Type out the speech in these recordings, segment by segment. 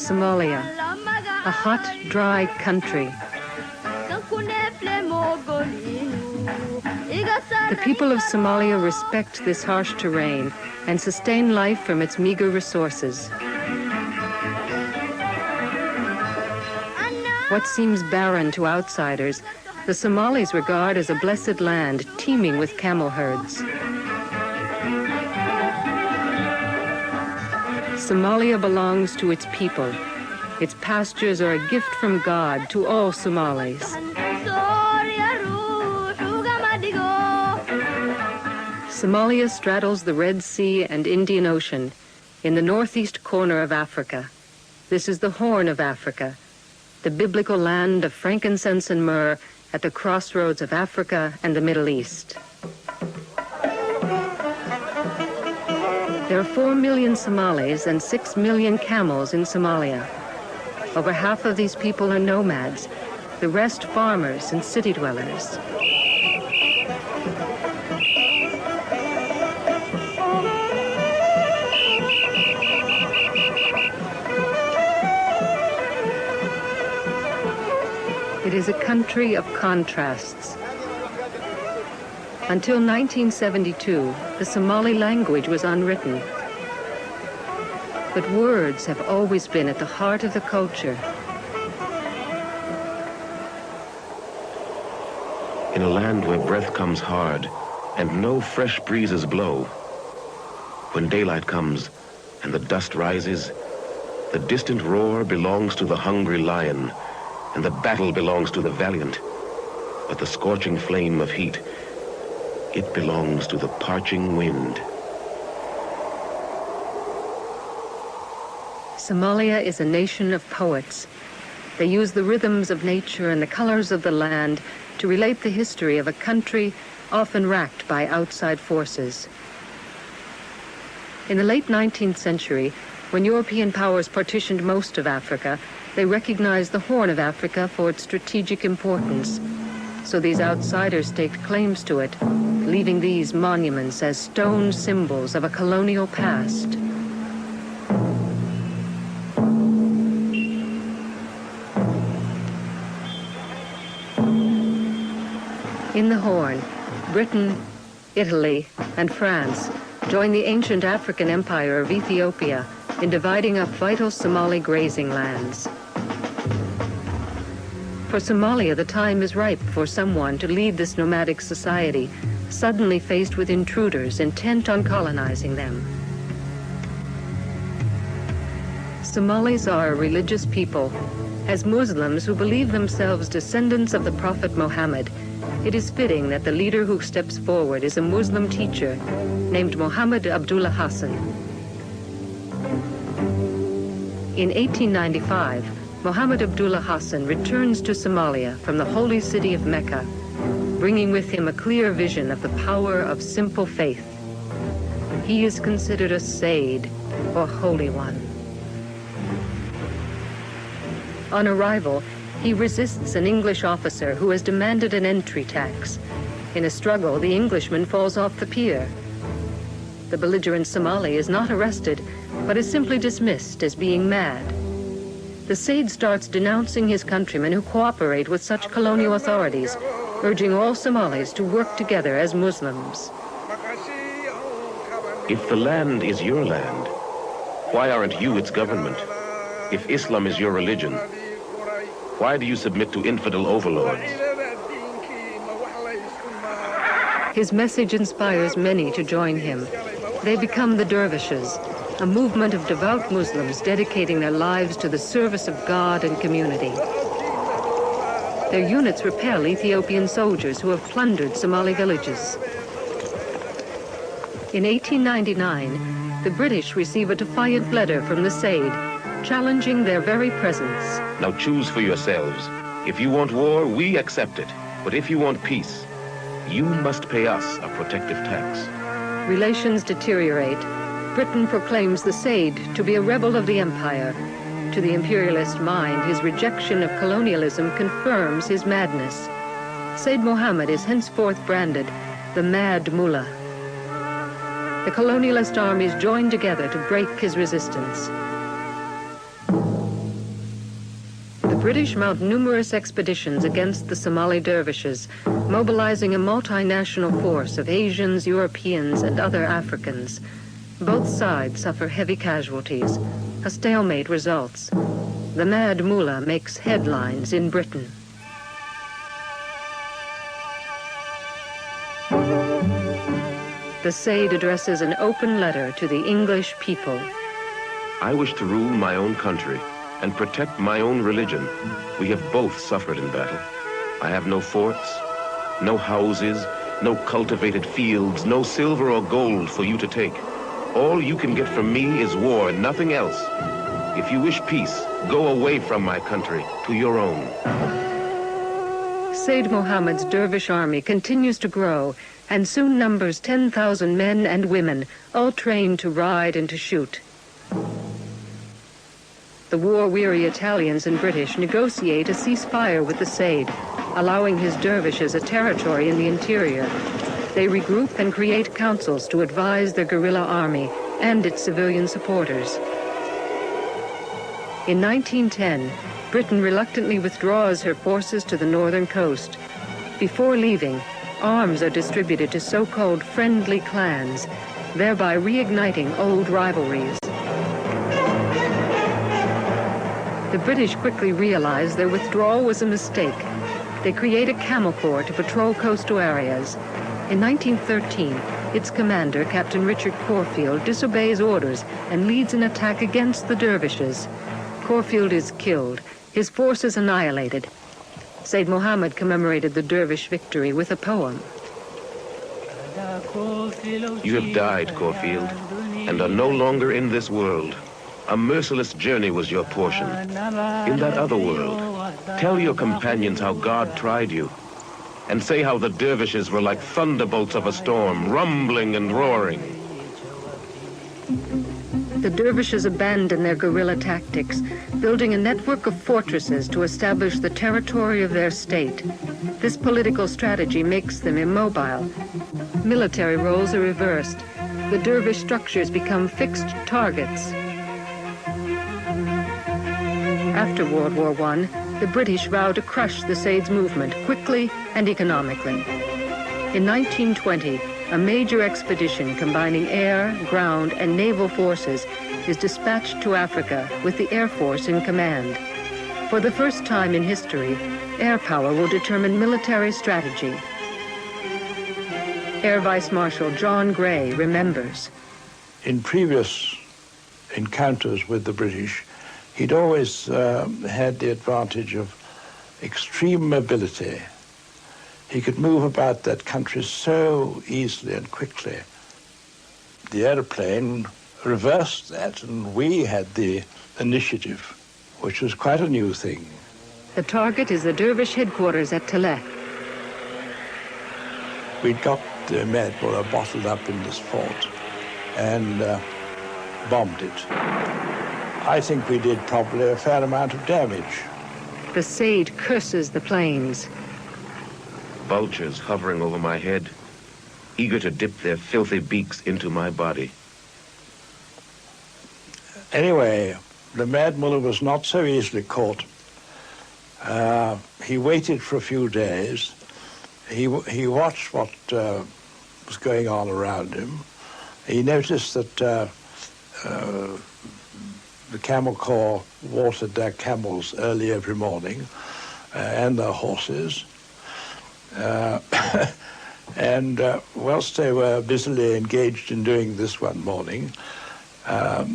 Somalia, a hot, dry country. The people of Somalia respect this harsh terrain and sustain life from its meager resources. What seems barren to outsiders, the Somalis regard as a blessed land teeming with camel herds. Somalia belongs to its people. Its pastures are a gift from God to all Somalis. Somalia straddles the Red Sea and Indian Ocean in the northeast corner of Africa. This is the Horn of Africa, the biblical land of frankincense and myrrh at the crossroads of Africa and the Middle East. There are 4 million Somalis and 6 million camels in Somalia. Over half of these people are nomads, the rest farmers and city dwellers. It is a country of contrasts. Until 1972, the Somali language was unwritten. But words have always been at the heart of the culture. In a land where breath comes hard and no fresh breezes blow, when daylight comes and the dust rises, the distant roar belongs to the hungry lion, and the battle belongs to the valiant. But the scorching flame of heat, it belongs to the parching wind. Somalia is a nation of poets. They use the rhythms of nature and the colors of the land to relate the history of a country often racked by outside forces. In the late 19th century, when European powers partitioned most of Africa, they recognized the Horn of Africa for its strategic importance. So these outsiders staked claims to it, leaving these monuments as stone symbols of a colonial past. In the Horn, Britain, Italy, and France joined the ancient African empire of Ethiopia in dividing up vital Somali grazing lands. For Somalia, the time is ripe for someone to lead this nomadic society, suddenly faced with intruders intent on colonizing them. Somalis are a religious people. As Muslims who believe themselves descendants of the Prophet Muhammad, it is fitting that the leader who steps forward is a Muslim teacher named Muhammad Abdullah Hassan. In 1895, Muhammad Abdullah Hassan returns to Somalia from the holy city of Mecca, bringing with him a clear vision of the power of simple faith. He is considered a Sayyid, or Holy One. On arrival, he resists an English officer who has demanded an entry tax. In a struggle, the Englishman falls off the pier. The belligerent Somali is not arrested, but is simply dismissed as being mad. The Sayyid starts denouncing his countrymen who cooperate with such colonial authorities, urging all Somalis to work together as Muslims. If the land is your land, why aren't you its government? If Islam is your religion, why do you submit to infidel overlords? His message inspires many to join him. They become the dervishes, a movement of devout Muslims dedicating their lives to the service of God and community. Their units repel Ethiopian soldiers who have plundered Somali villages. In 1899, the British receive a defiant letter from the Sayyid, challenging their very presence. Now choose for yourselves. If you want war, we accept it. But if you want peace, you must pay us a protective tax. Relations deteriorate. Britain proclaims the Sayyid to be a rebel of the empire. To the imperialist mind, his rejection of colonialism confirms his madness. Sayyid Mohammed is henceforth branded the Mad Mullah. The colonialist armies join together to break his resistance. British mount numerous expeditions against the Somali dervishes, mobilizing a multinational force of Asians, Europeans, and other Africans. Both sides suffer heavy casualties. A stalemate results. The Mad Mullah makes headlines in Britain. The Said addresses an open letter to the English people. I wish to rule my own country and protect my own religion. We have both suffered in battle. I have no forts, no houses, no cultivated fields, no silver or gold for you to take. All you can get from me is war, nothing else. If you wish peace, go away from my country to your own. Said Mohammed's dervish army continues to grow and soon numbers 10,000 men and women, all trained to ride and to shoot. The war-weary Italians and British negotiate a ceasefire with the Said, allowing his dervishes a territory in the interior. They regroup and create councils to advise their guerrilla army and its civilian supporters. In 1910, Britain reluctantly withdraws her forces to the northern coast. Before leaving, arms are distributed to so-called friendly clans, thereby reigniting old rivalries. The British quickly realize their withdrawal was a mistake. They create a Camel Corps to patrol coastal areas. In 1913, its commander, Captain Richard Corfield, disobeys orders and leads an attack against the dervishes. Corfield is killed, his forces annihilated. Said Mohammed commemorated the dervish victory with a poem. You have died, Corfield, and are no longer in this world. A merciless journey was your portion. In that other world, tell your companions how God tried you, and say how the dervishes were like thunderbolts of a storm, rumbling and roaring. The dervishes abandon their guerrilla tactics, building a network of fortresses to establish the territory of their state. This political strategy makes them immobile. Military roles are reversed. The dervish structures become fixed targets. After World War I, the British vow to crush the Said's movement quickly and economically. In 1920, a major expedition combining air, ground, and naval forces is dispatched to Africa with the Air Force in command. For the first time in history, air power will determine military strategy. Air Vice Marshal John Gray remembers. In previous encounters with the British, he'd always had the advantage of extreme mobility. He could move about that country so easily and quickly. The aeroplane reversed that, and we had the initiative, which was quite a new thing. The target is the dervish headquarters at Taleh. We'd got the Mad Mullah bottled up in this fort and bombed it. I think we did probably a fair amount of damage. The Said curses the planes. Vultures hovering over my head, eager to dip their filthy beaks into my body. Anyway, the Mad Mullah was not so easily caught. He waited for a few days. He watched what was going on around him. He noticed that the Camel Corps watered their camels early every morning, and their horses. And whilst they were busily engaged in doing this one morning,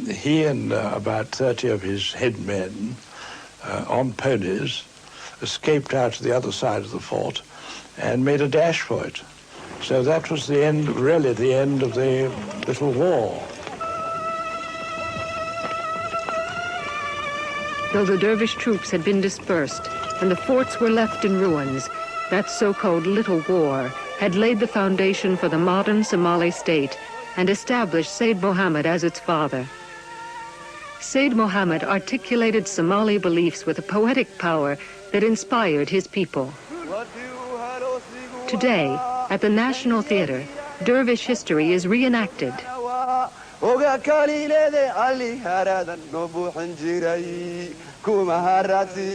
he and about 30 of his headmen on ponies escaped out to the other side of the fort and made a dash for it. So that was the end, really the end of the little war. Though the dervish troops had been dispersed and the forts were left in ruins, that so-called Little War had laid the foundation for the modern Somali state and established Said Mohammed as its father. Said Mohammed articulated Somali beliefs with a poetic power that inspired his people. Today, at the National Theatre, dervish history is reenacted. oga kaliilede ali haradan noo buuxin jiray kuma harati.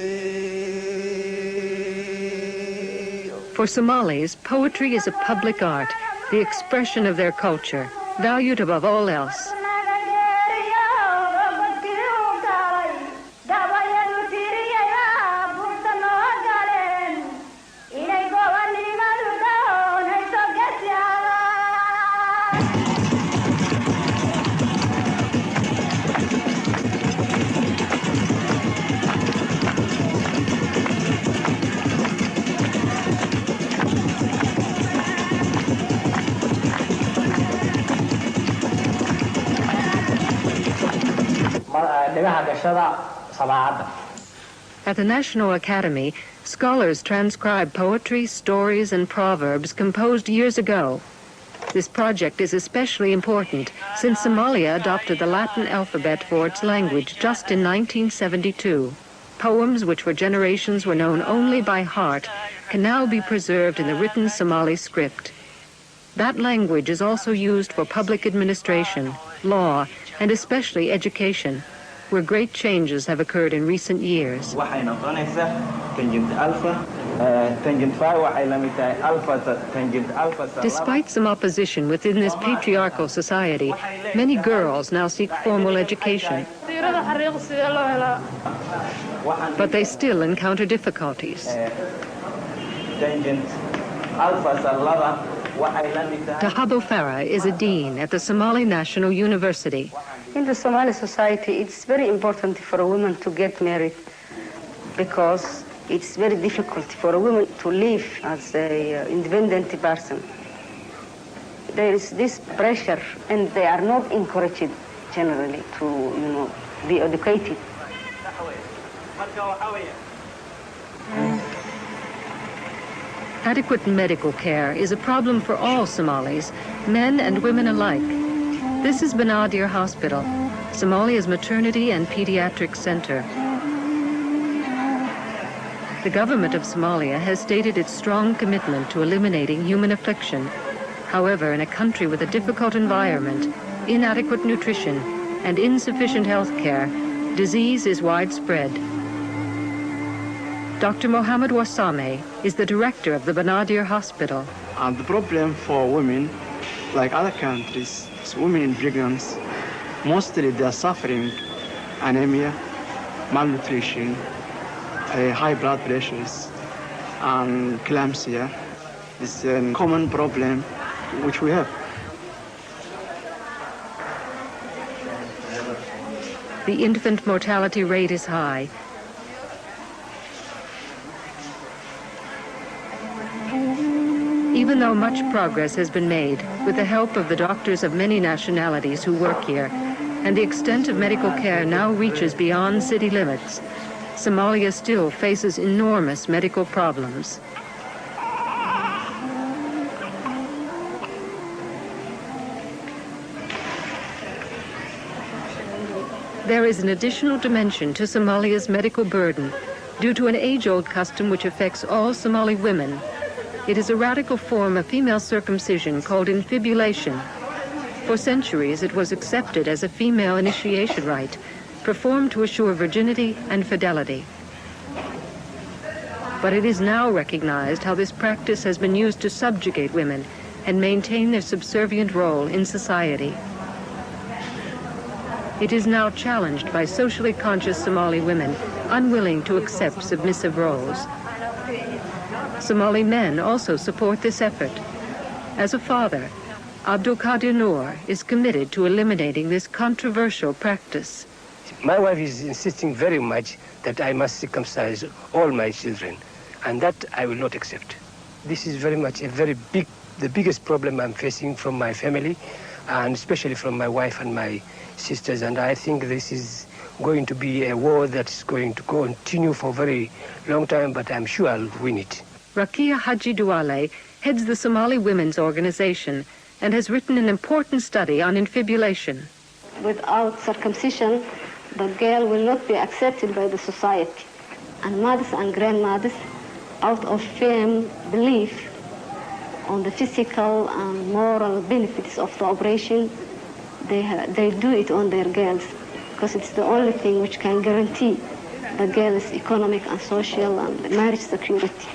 For Somalis, poetry is a public art, the expression of their culture, valued above all else. At the National Academy, scholars transcribe poetry, stories, and proverbs composed years ago. This project is especially important since Somalia adopted the Latin alphabet for its language just in 1972. Poems which for generations were known only by heart can now be preserved in the written Somali script. That language is also used for public administration, law, and especially education, where great changes have occurred in recent years. Despite some opposition within this patriarchal society, many girls now seek formal education. But they still encounter difficulties. Tahabo Farah is a dean at the Somali National University. In the Somali society, it's very important for a woman to get married because it's very difficult for a woman to live as an independent person. There is this pressure, and they are not encouraged generally to, be educated. Adequate medical care is a problem for all Somalis, men and women alike. This is Banaadir Hospital, Somalia's maternity and pediatric center. The government of Somalia has stated its strong commitment to eliminating human affliction. However, in a country with a difficult environment, inadequate nutrition, and insufficient health care, disease is widespread. Dr. Mohammed Wassame is the director of the Banaadir Hospital. And the problem for women, like other countries, is women in pregnancy, mostly they are suffering anemia, malnutrition, high blood pressures, and eclampsia. This is a common problem which we have. The infant mortality rate is high. Even though much progress has been made with the help of the doctors of many nationalities who work here, and the extent of medical care now reaches beyond city limits, Somalia still faces enormous medical problems. There is an additional dimension to Somalia's medical burden due to an age-old custom which affects all Somali women. It is a radical form of female circumcision called infibulation. For centuries, it was accepted as a female initiation rite, performed to assure virginity and fidelity. But it is now recognized how this practice has been used to subjugate women and maintain their subservient role in society. It is now challenged by socially conscious Somali women unwilling to accept submissive roles. Somali men also support this effort. As a father, Abdul Qadir Noor is committed to eliminating this controversial practice. My wife is insisting very much that I must circumcise all my children, and that I will not accept. This is very much the biggest problem I'm facing from my family, and especially from my wife and my sisters, and I think this is going to be a war that's going to continue for a very long time, but I'm sure I'll win it. Rakia Haji Duale heads the Somali Women's Organization and has written an important study on infibulation. Without circumcision, the girl will not be accepted by the society. And mothers and grandmothers, out of firm belief on the physical and moral benefits of the operation, they do it on their girls because it's the only thing which can guarantee the girls' economic and social and marriage security.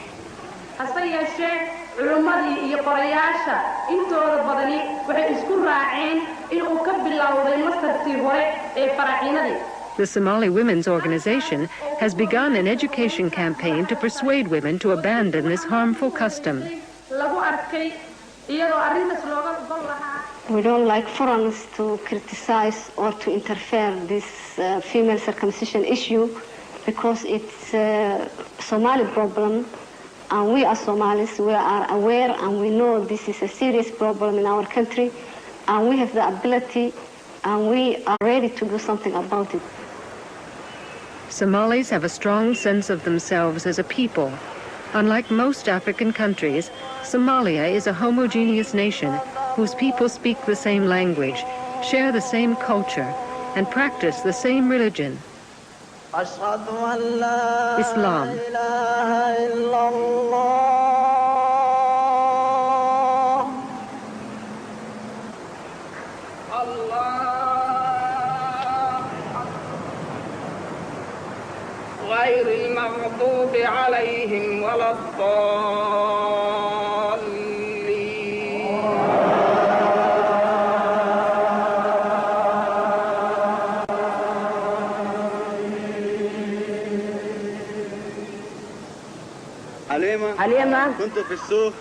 hase yeeshee culummadii iyo qorayaasha intooda badani waxay isku raaceen inuu ka bilowday mastartii hore ee faraciinadii. The Somali Women's Organization has begun an education campaign to persuade women to abandon this harmful custom. We don't like foreigners to criticize or to interfere this female circumcision issue because it's a Somali problem, and we as Somalis, we are aware and we know this is a serious problem in our country, and we have the ability and we are ready to do something about it. Somalis have a strong sense of themselves as a people. Unlike most African countries, Somalia is a homogeneous nation whose people speak the same language, share the same culture, and practice the same religion, Islam. غير المغضوب عليهم ولا الضالين. حليمة كنت في السوق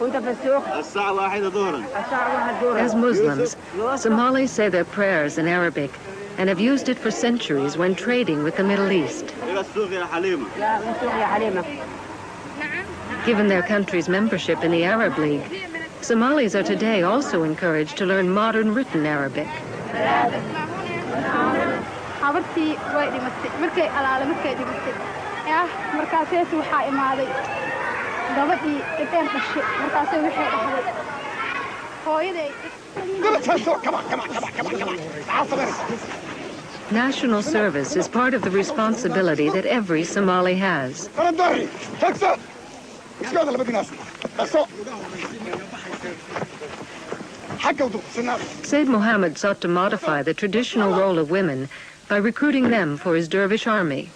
الساعة 1 ظهرا. As Muslims, Somalis say their prayers in Arabic and have used it for centuries when trading with the Middle East. Given their country's membership in the Arab League, Somalis are today also encouraged to learn modern written Arabic. National service is part of the responsibility that every Somali has. Said Mohammed sought to modify the traditional role of women by recruiting them for his dervish army.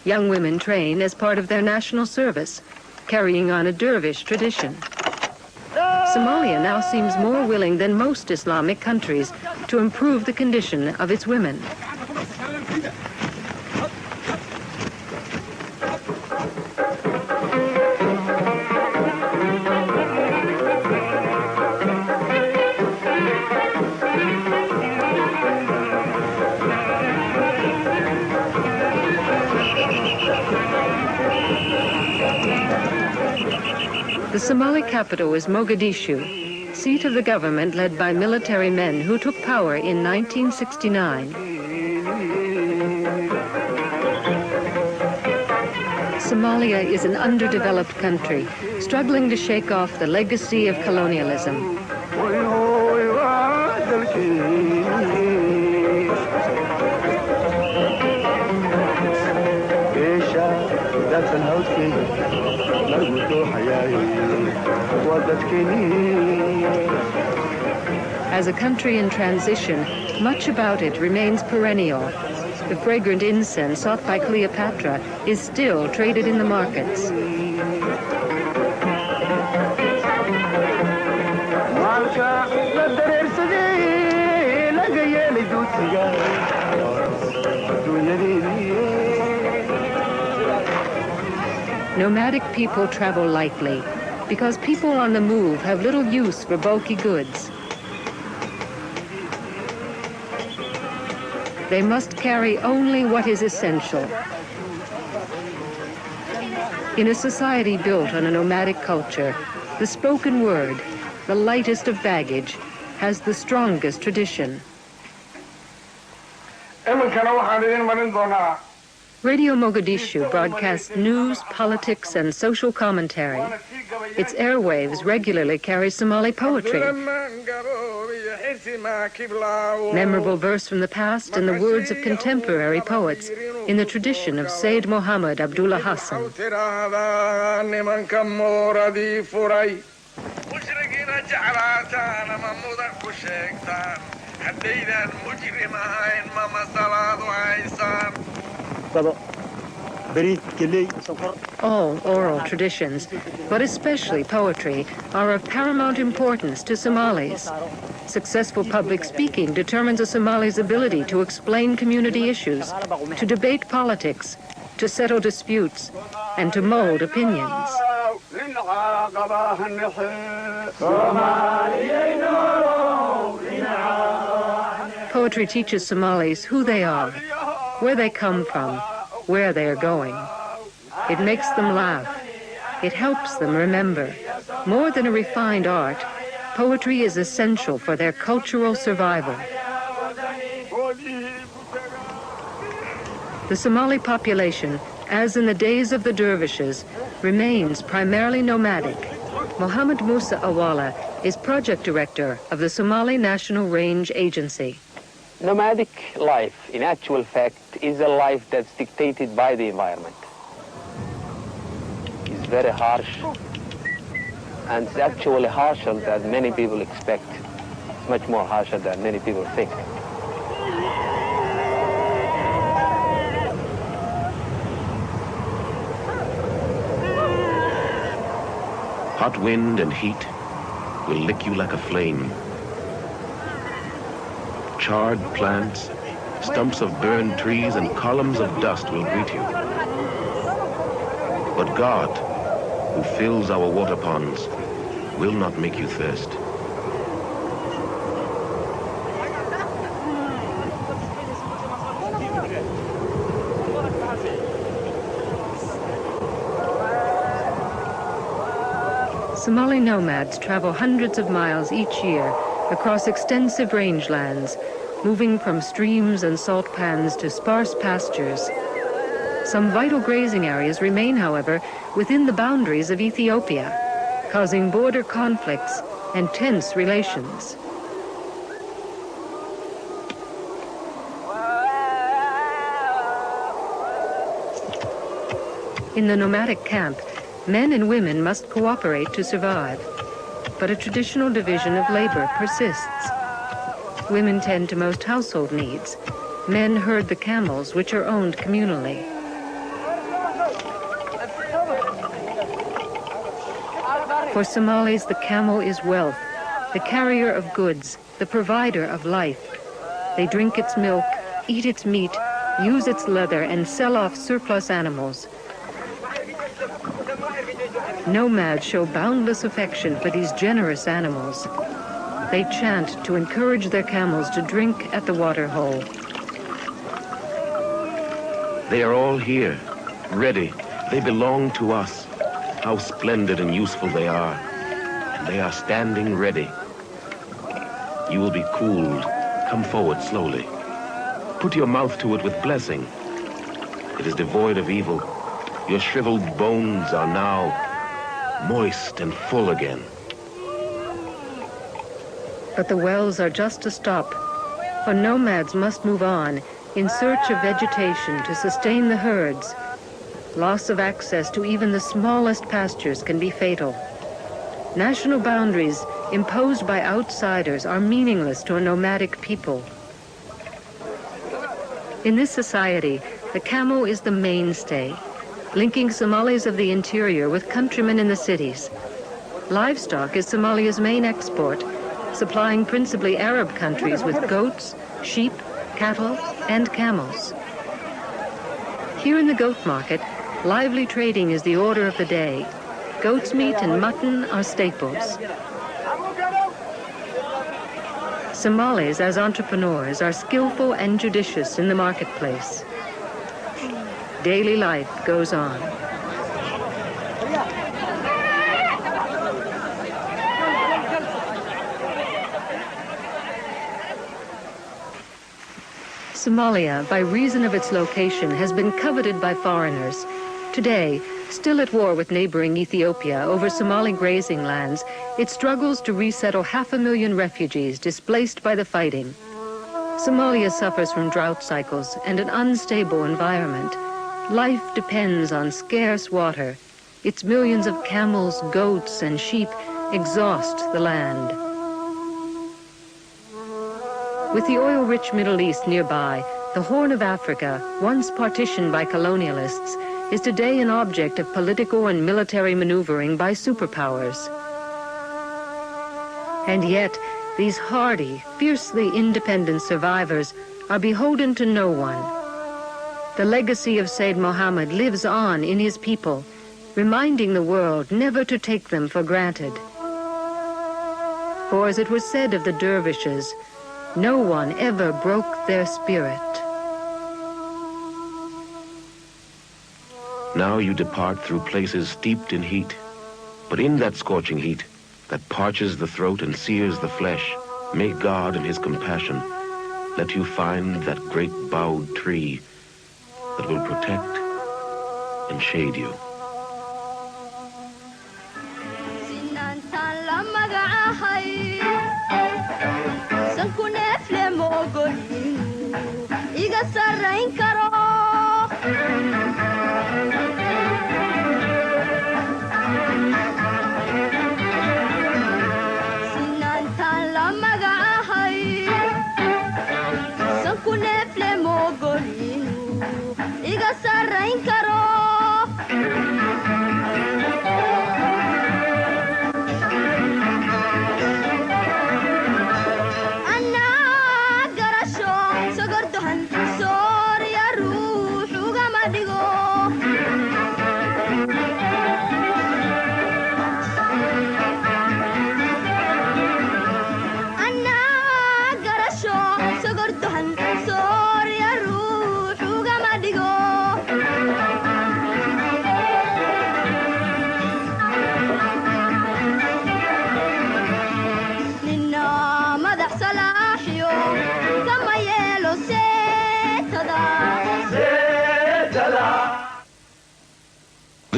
Young women train as part of their national service, carrying on a dervish tradition. Somalia now seems more willing than most Islamic countries to improve the condition of its women. The Somali capital is Mogadishu, seat of the government led by military men who took power in 1969. Somalia is an underdeveloped country, struggling to shake off the legacy of colonialism. As a country in transition, much about it remains perennial. The fragrant incense sought by Cleopatra is still traded in the markets. Nomadic people travel lightly because people on the move have little use for bulky goods. They must carry only what is essential. In a society built on a nomadic culture, the spoken word, the lightest of baggage, has the strongest tradition. Radio Mogadishu broadcasts news, politics, and social commentary. Its airwaves regularly carry Somali poetry. Memorable verse from the past and the words of contemporary poets in the tradition of Sayyid Muhammad Abdullah Hassan. All oral traditions, but especially poetry, are of paramount importance to Somalis. Successful public speaking determines a Somali's ability to explain community issues, to debate politics, to settle disputes, and to mold opinions. Poetry teaches Somalis who they are, where they come from, where they are going. It makes them laugh. It helps them remember. More than a refined art, poetry is essential for their cultural survival. The Somali population, as in the days of the dervishes, remains primarily nomadic. Mohammed Musa Awala is project director of the Somali National Range Agency. Nomadic life, in actual fact, is a life that's dictated by the environment. It's very harsh, and it's actually harsher than many people expect. It's much more harsher than many people think. Hot wind and heat will lick you like a flame. Charred plants, stumps of burned trees, and columns of dust will greet you. But God, who fills our water ponds, will not make you thirst. Somali nomads travel hundreds of miles each year across extensive rangelands, moving from streams and salt pans to sparse pastures. Some vital grazing areas remain, however, within the boundaries of Ethiopia, causing border conflicts and tense relations. In the nomadic camp, men and women must cooperate to survive, but a traditional division of labor persists. Women tend to most household needs. Men herd the camels, which are owned communally. For Somalis, the camel is wealth, the carrier of goods, the provider of life. They drink its milk, eat its meat, use its leather, and sell off surplus animals. Nomads show boundless affection for these generous animals. They chant to encourage their camels to drink at the water hole. They are all here, ready. They belong to us. How splendid and useful they are. And they are standing ready. You will be cooled. Come forward slowly. Put your mouth to it with blessing. It is devoid of evil. Your shriveled bones are now moist and full again. But the wells are just a stop, for nomads must move on in search of vegetation to sustain the herds. Loss of access to even the smallest pastures can be fatal. National boundaries imposed by outsiders are meaningless to a nomadic people. In this society, the camel is the mainstay, linking Somalis of the interior with countrymen in the cities. Livestock is Somalia's main export, supplying principally Arab countries with goats, sheep, cattle, and camels. Here in the goat market, lively trading is the order of the day. Goat's meat and mutton are staples. Somalis, as entrepreneurs, are skillful and judicious in the marketplace. Daily life goes on. Somalia, by reason of its location, has been coveted by foreigners. Today, still at war with neighboring Ethiopia over Somali grazing lands, it struggles to resettle 500,000 refugees displaced by the fighting. Somalia suffers from drought cycles and an unstable environment. Life depends on scarce water. Its millions of camels, goats, and sheep exhaust the land. With the oil-rich Middle East nearby, the Horn of Africa, once partitioned by colonialists, is today an object of political and military maneuvering by superpowers. And yet, these hardy, fiercely independent survivors are beholden to no one. The legacy of Sayyid Muhammad lives on in his people, reminding the world never to take them for granted. For as it was said of the dervishes, no one ever broke their spirit. Now you depart through places steeped in heat, but in that scorching heat that parches the throat and sears the flesh, may God in his compassion let you find that great bowed tree that will protect and shade you.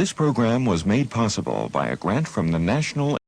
This program was made possible by a grant from the National